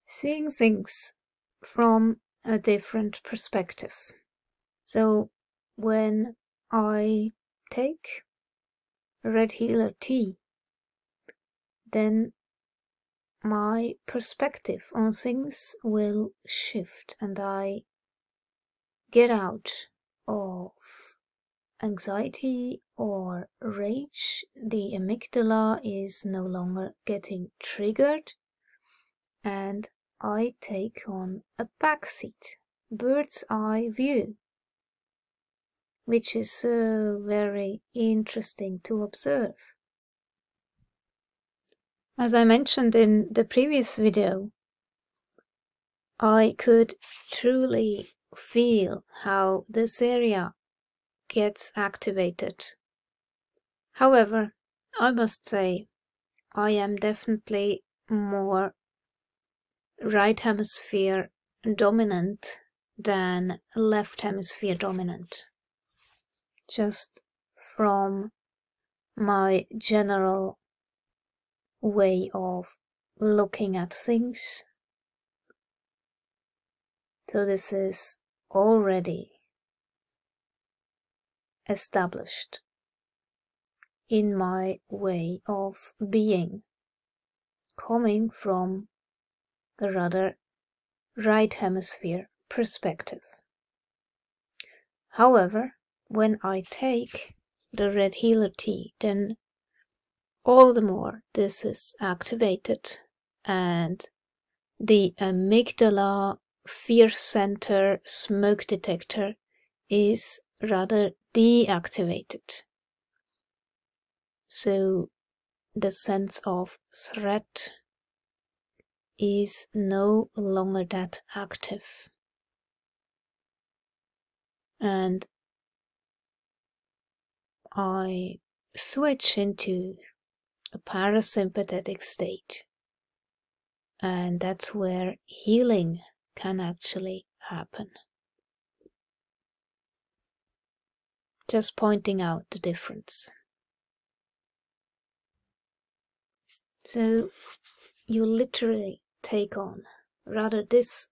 seeing things from a different perspective. So when I take red healer tea, then my perspective on things will shift and I get out of anxiety or rage. The amygdala is no longer getting triggered and I take on a backseat, bird's eye view, which is very interesting to observe. As I mentioned in the previous video, I could truly feel how this area gets activated. However, I must say I am definitely more right hemisphere dominant than left hemisphere dominant, just from my general way of looking at things. So this is already established in my way of being, coming from a rather right hemisphere perspective. However, when I take the red healer tea, then all the more this is activated and the amygdala fear center smoke detector is rather deactivated. So the sense of threat is no longer that active. And I switch into a parasympathetic state. And that's where healing can actually happen. Just pointing out the difference. So you literally take on rather this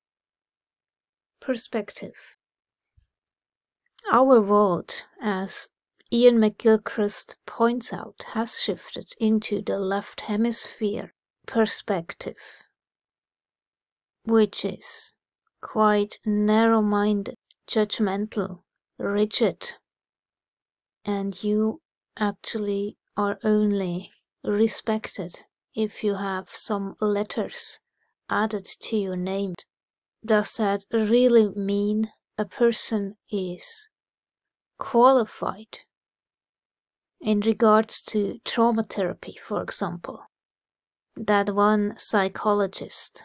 perspective. Our world, as Ian McGilchrist points out, has shifted into the left hemisphere perspective, which is quite narrow-minded, judgmental, rigid, and you actually are only respected if you have some letters added to your name. Does that really mean a person is qualified in regards to trauma therapy, for example? That one psychologist,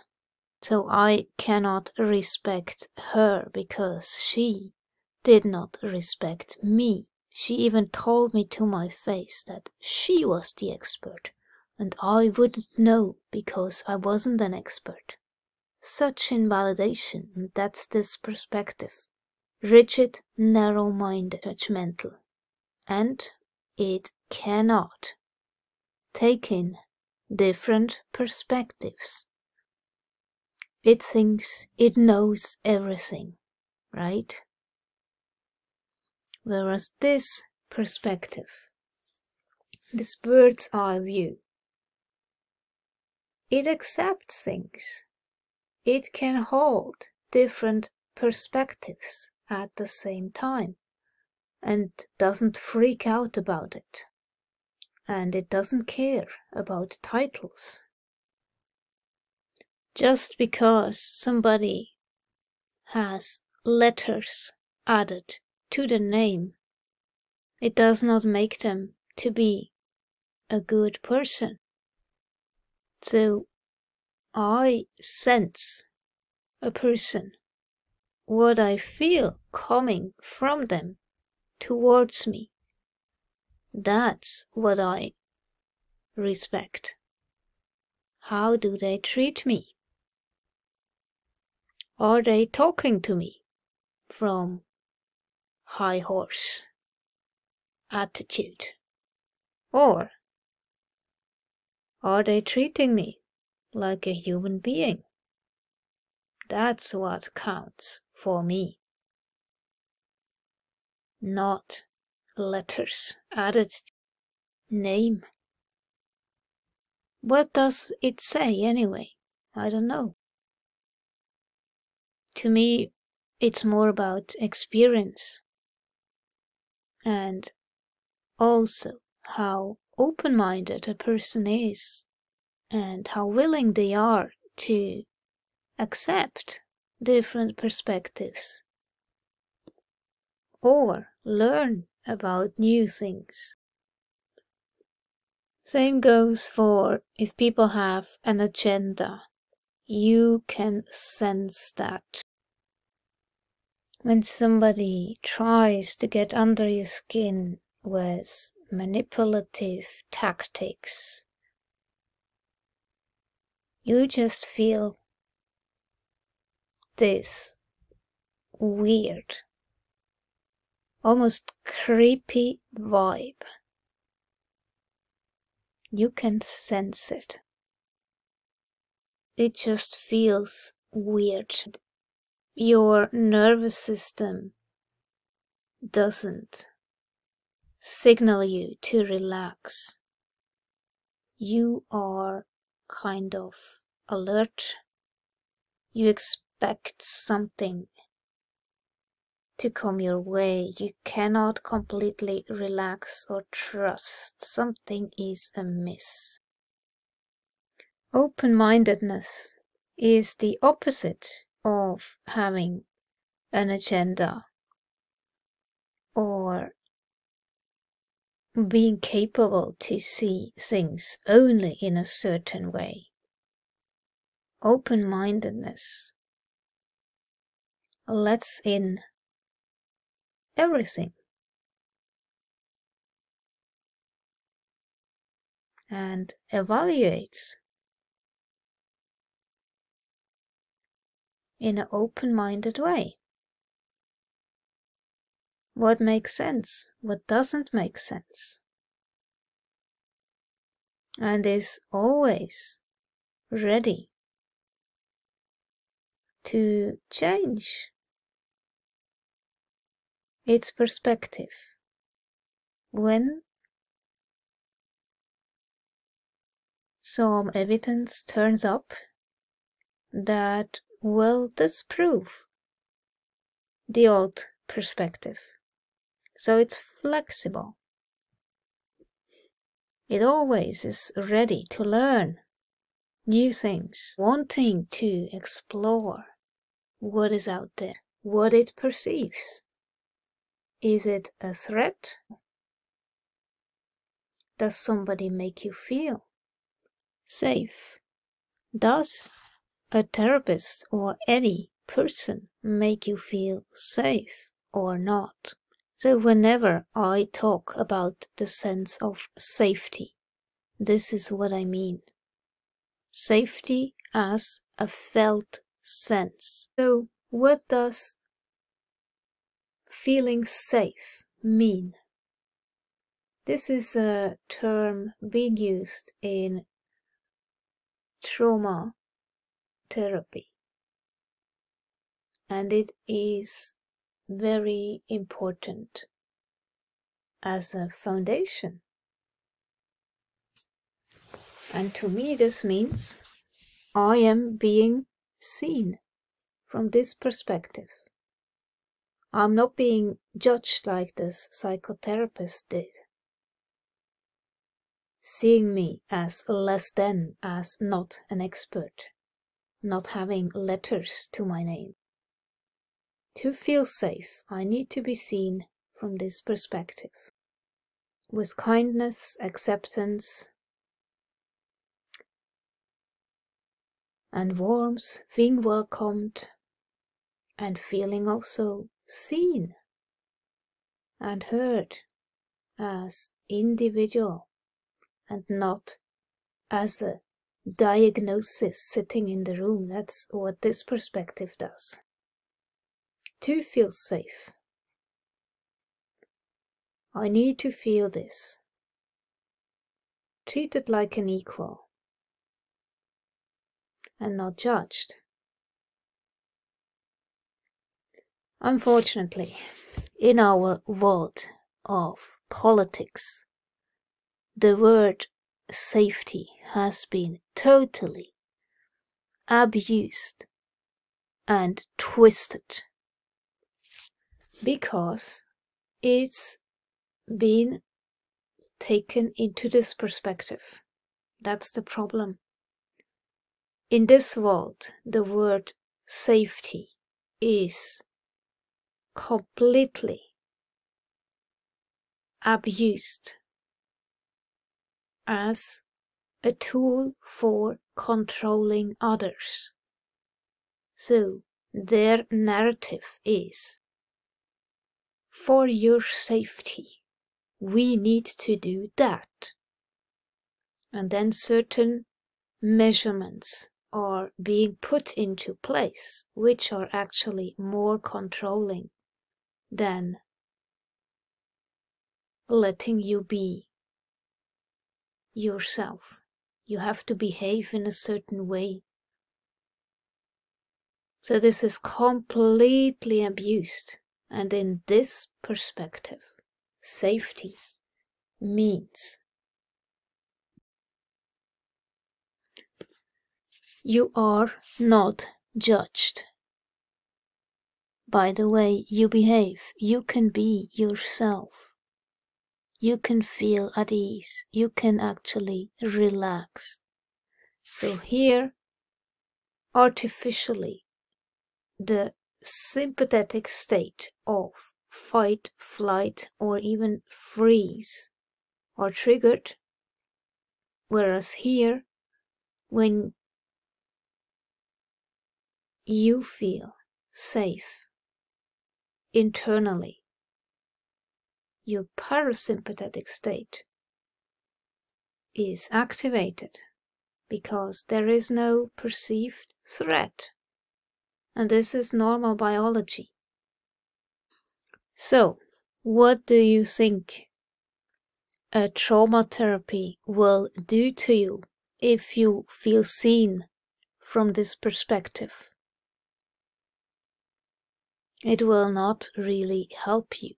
so I cannot respect her because she did not respect me. She even told me to my face that she was the expert and I wouldn't know because I wasn't an expert. Such invalidation, that's this perspective. Rigid, narrow-minded, judgmental. And it cannot take in different perspectives. It thinks it knows everything, right? Whereas this perspective, this bird's eye view, it accepts things. It can hold different perspectives at the same time and doesn't freak out about it. And it doesn't care about titles. Just because somebody has letters added to the name, it does not make them to be a good person. So I sense a person, what I feel coming from them towards me. That's what I respect. How do they treat me? Are they talking to me from high horse attitude? Or are they treating me like a human being That's what counts for me. Not letters added to name. What does it say anyway? I don't know. To me, it's more about experience and also how open-minded a person is and how willing they are to accept different perspectives or learn about new things. Same goes for if people have an agenda. You can sense that. When somebody tries to get under your skin with manipulative tactics, you just feel this weird, almost creepy vibe. You can sense it. It just feels weird. Your nervous system doesn't signal you to relax. You are kind of alert. You expect something to come your way. You cannot completely relax or trust. Something is amiss. Open-mindedness is the opposite of having an agenda or being capable to see things only in a certain way. Open-mindedness lets in everything and evaluates in an open-minded way. What makes sense? What doesn't make sense? And is always ready to change its perspective when some evidence turns up that will disprove the old perspective. So it's flexible. It always is ready to learn new things, wanting to explore what is out there, what it perceives. Is it a threat? Does somebody make you feel safe? Does a therapist or any person make you feel safe or not? So whenever I talk about the sense of safety, this is what I mean. Safety as a felt sense. So what does feeling safe mean? This is a term being used in trauma therapy, and it is very important as a foundation. And to me this means I am being seen from this perspective. I'm not being judged like this psychotherapist did, seeing me as less than, as not an expert, not having letters to my name. To feel safe, I need to be seen from this perspective, with kindness, acceptance, and warmth, being welcomed, and feeling also seen and heard as individual and not as a diagnosis sitting in the room. That's what this perspective does. To feel safe, I need to feel this, treated like an equal and not judged. Unfortunately, in our world of politics, the word safety has been totally abused and twisted because it's been taken into this perspective. That's the problem. In this world, the word safety is completely abused as a tool for controlling others. So their narrative is, for your safety, we need to do that. And then certain measurements are being put into place, which are actually more controlling than letting you be yourself. You have to behave in a certain way. So this is completely abused. And in this perspective, safety means you are not judged by the way you behave. You can be yourself. You can feel at ease. You can actually relax. So here, artificially, the sympathetic state of fight, flight, or even freeze are triggered, whereas here, when you feel safe internally, your parasympathetic state is activated because there is no perceived threat. And this is normal biology. So, what do you think a trauma therapy will do to you if you feel seen from this perspective? It will not really help you.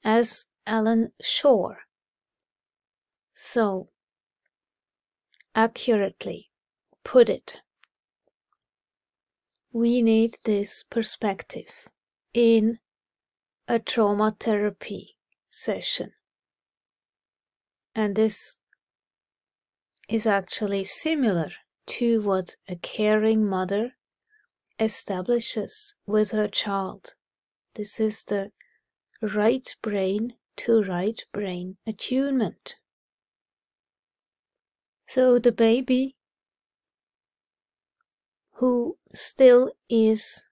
As Alan Shore so accurately put it, we need this perspective in a trauma therapy session. And this is actually similar to what a caring mother establishes with her child. This is the right brain to right brain attunement. So the baby who still is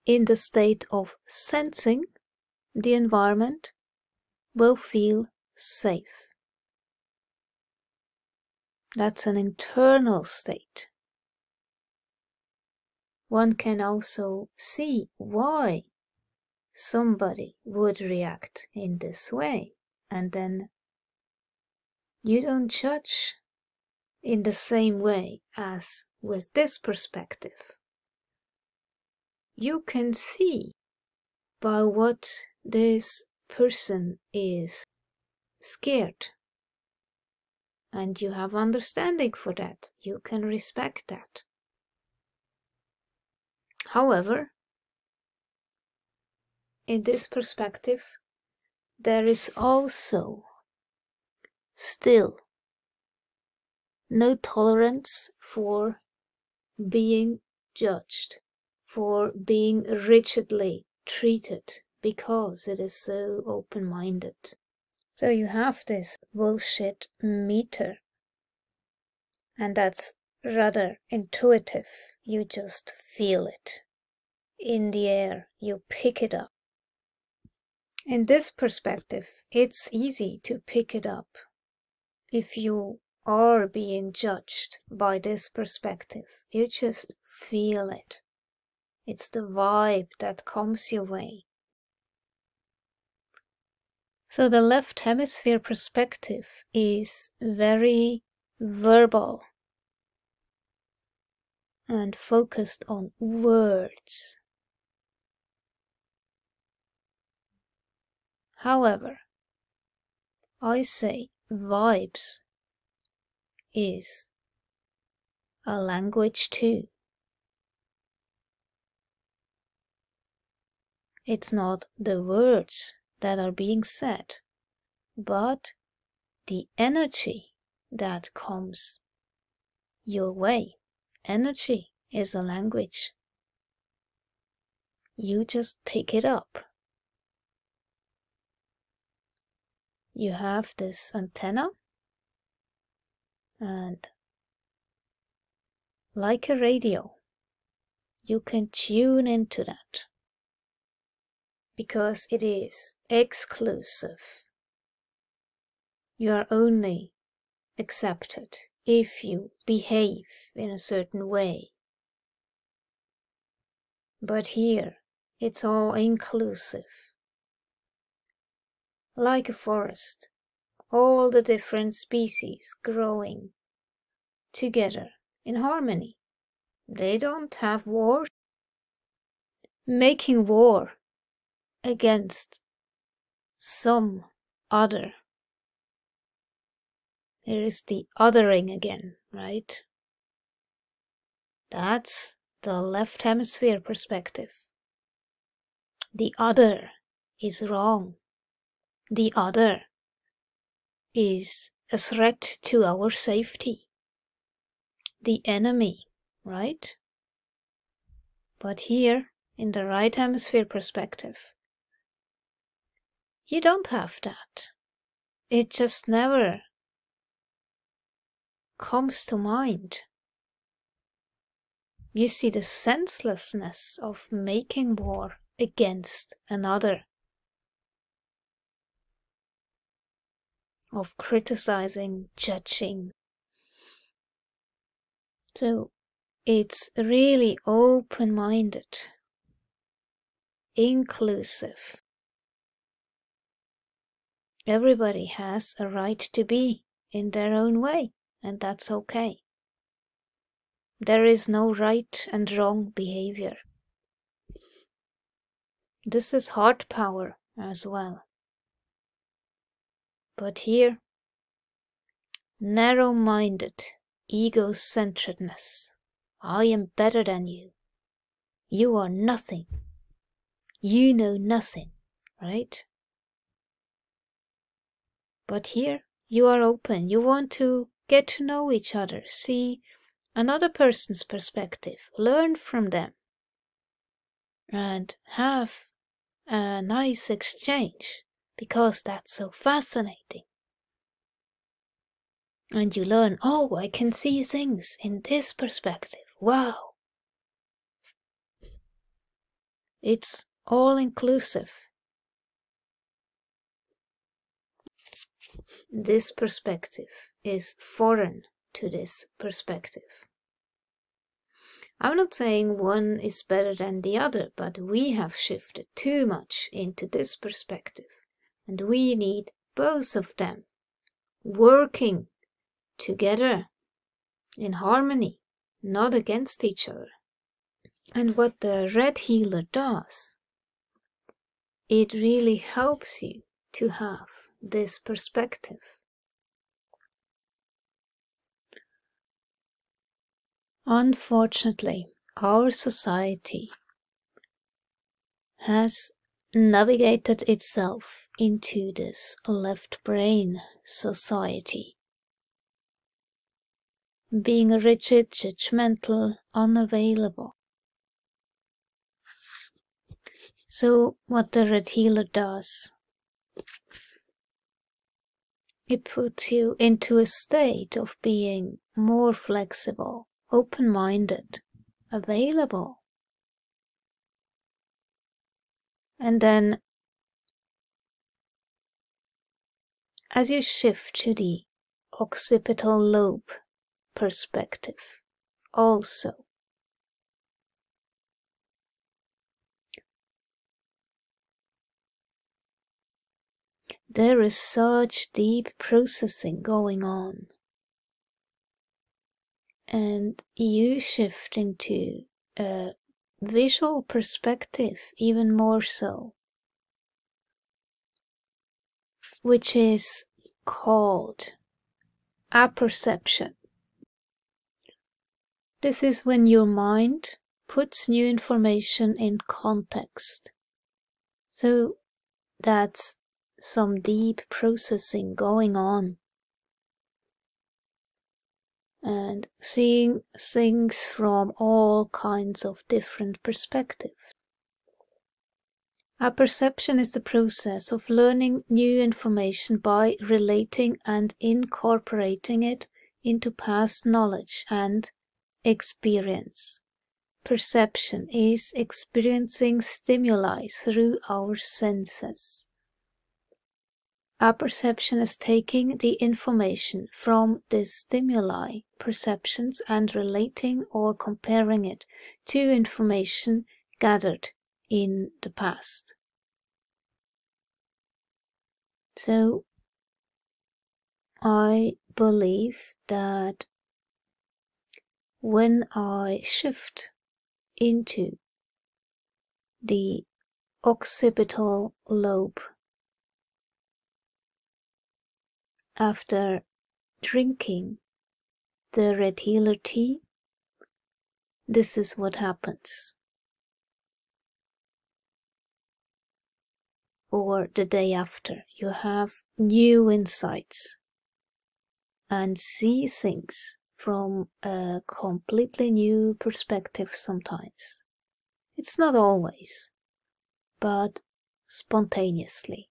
in the state of sensing the environment will feel safe. That's an internal state. One can also see why somebody would react in this way, and then you don't judge in the same way as with this perspective. You can see by what this person is scared, and you have understanding for that. You can respect that. However, in this perspective, there is also still no tolerance for being judged, for being rigidly treated, because it is so open-minded. So you have this bullshit meter, and that's rather intuitive. You just feel it in the air, you pick it up. In this perspective, it's easy to pick it up. If you are being judged by this perspective, you just feel it. It's the vibe that comes your way. So the left hemisphere perspective is very verbal and focused on words. However, I say vibes is a language too. It's not the words that are being said, but the energy that comes your way. Energy is a language. You just pick it up. You have this antenna, and like a radio, you can tune into that. Because it is exclusive. You are only accepted if you behave in a certain way. But here, it's all inclusive. Like a forest, all the different species growing together in harmony. They don't have war. Making war against some other. There is the othering again, right? That's the left hemisphere perspective. The other is wrong. The other is a threat to our safety. The enemy, right? But here, in the right hemisphere perspective, you don't have that. It just never comes to mind. You see the senselessness of making war against another, of criticizing, judging. So it's really open-minded, inclusive. Everybody has a right to be in their own way, and that's okay. There is no right and wrong behavior. This is heart power as well. But here, narrow-minded ego-centeredness. I am better than you. You are nothing. You know nothing, right? But here, you are open. You want to get to know each other, see another person's perspective, learn from them, and have a nice exchange, because that's so fascinating. And you learn, oh, I can see things in this perspective. Wow. It's all inclusive. This perspective is foreign to this perspective. I'm not saying one is better than the other, but we have shifted too much into this perspective, and we need both of them working together in harmony, not against each other. And what the red healer does, it really helps you to have this perspective. Unfortunately, our society has navigated itself into this left brain society, being rigid, judgmental, unavailable. So what the red healer does, it puts you into a state of being more flexible, open-minded, available. And then, as you shift to the occipital lobe perspective, also, there is such deep processing going on. And you shift into a visual perspective even more so. which is called apperception. This is when your mind puts new information in context. So that's some deep processing going on. And seeing things from all kinds of different perspectives. Apperception is the process of learning new information by relating and incorporating it into past knowledge and experience. Perception is experiencing stimuli through our senses. Apperception is taking the information from the stimuli, perceptions, and relating or comparing it to information gathered in the past. So, I believe that when I shift into the occipital lobe after drinking the red healer tea, this is what happens. Or the day after, you have new insights and see things from a completely new perspective sometimes. It's not always, but spontaneously.